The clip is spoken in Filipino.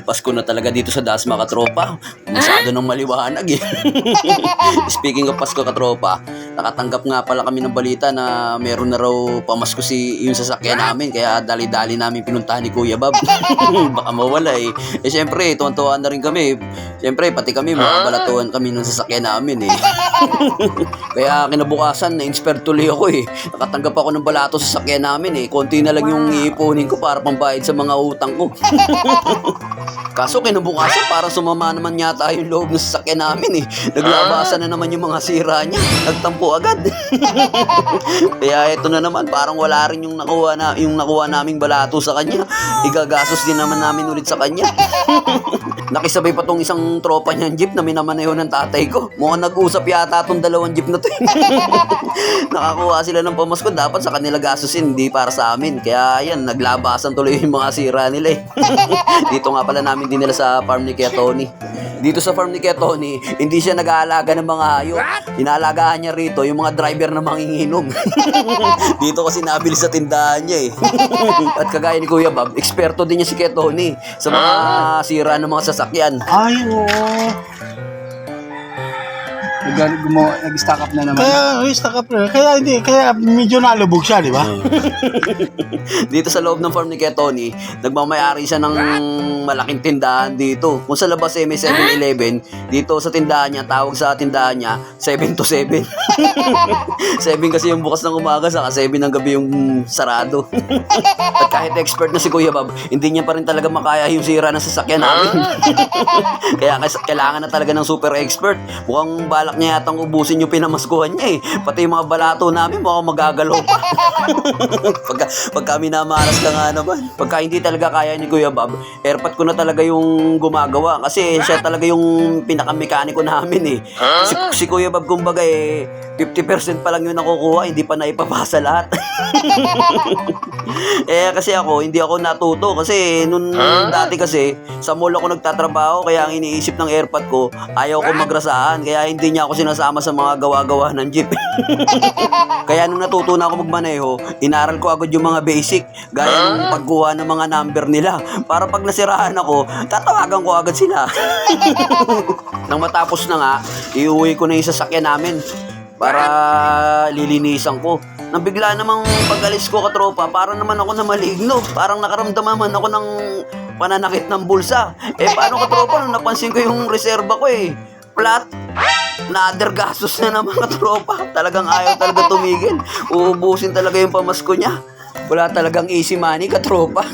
Pasko na talaga dito sa Dasma, katropa. Masyado ng maliwanag eh. Speaking of Pasko, katropa, nakatanggap nga pala kami ng balita na meron na raw pamasko yung sasakyan namin. Kaya dali-dali namin pinuntahan ni Kuya Bob. Baka mawala eh. Eh syempre, tuwan-tuwa na rin kami. Syempre, pati kami makabalatuan kami ng sasakyan namin eh. Kaya kinabukasan, na-inspired tuloy ako eh. Nakatanggap ako ng balato sa sasakyan namin eh. Konti na lang yung iipunin ko para pambayad sa mga utang ko. Kaso kinabukasan parang sumama naman yata yung loob ng sasakyan namin eh. Naglabasan na naman yung mga sira niya. Nagtampo agad. Kaya ito na naman, parang wala rin yung nakuha naming balato sa kanya. Igagastos din naman namin ulit sa kanya. Nakisabay pa tong isang tropa niyang jeep na minamaneho ng tatay ko. Mukhang nag-usap yata tong dalawang jeep na to. Nakakuha sila ng pamasko, dapat sa kanila gastusin, hindi para sa amin. Kaya yan, naglabasan tuloy yung mga sira nila eh. Dito nga pala namin dinala sa farm ni Kuya Tony. Dito sa farm ni Kuya Tony, hindi siya nag-aalaga ng mga hayop. Inaalagaan niya rito yung mga driver na manginginom. Dito kasi nabili sa tindahan niya eh. At kagaya ni Kuya Bob, eksperto din niya si Kuya Tony sa mga sira ng mga sasakyan. Ay, oo. Nag-stack up na naman. Kaya medyo nalubog siya, di ba? Dito sa loob ng farm ni Kuya Tony, nagmamayari siya ng malaking tindahan dito. Kung sa labas eh may 7-Eleven, dito sa tindahan niya, tawag sa tindahan niya, 7 to 7. 7 kasi yung bukas ng umaga, saka 7 ng gabi yung sarado. At kahit expert na si Kuya Bob, hindi niya pa rin talaga makaya yung sira ng sasakyan namin. Kaya kailangan na talaga ng super expert. Mukhang balak niya yatang ubusin yung pinamaskuhan niya eh. Pati yung mga balato namin mukhang magagalaw pa. pag kami namaras ka nga naman. Pagka hindi talaga kaya ni Kuya Bob, airpot ko na talaga yung gumagawa. Kasi siya talaga yung pinakamekaniko namin eh. Si Kuya Bob kumbaga eh, 50% pa lang yung nakukuha, hindi pa naipapasa lahat. Eh kasi hindi ako natuto kasi nung dati kasi sa mall ako nagtatrabaho, kaya ang iniisip ng airpot ko, ayaw ko magrasahan, kaya hindi niya ako sinasama sa mga gawa-gawa ng jeep. Kaya nung natuto na ako magmaneho, inaral ko agad yung mga basic, gaya ng pagkuha ng mga number nila, para pag nasiraan ako, tatawagan ko agad sila. Nang matapos na nga, iuwi ko na yung sasakyan namin para lilinisan ko. Nang bigla namang pag-alis ko, katropa, para naman ako na maligno. Parang nakaramdaman ako ng pananakit ng bulsa. Eh paano, katropa, nung napansin ko yung reserba ko eh, flat. Na-other gastos na naman, katropa. Talagang ayaw talaga tumigil. Uubusin talaga yung pamasko niya. Wala talagang easy money, katropa.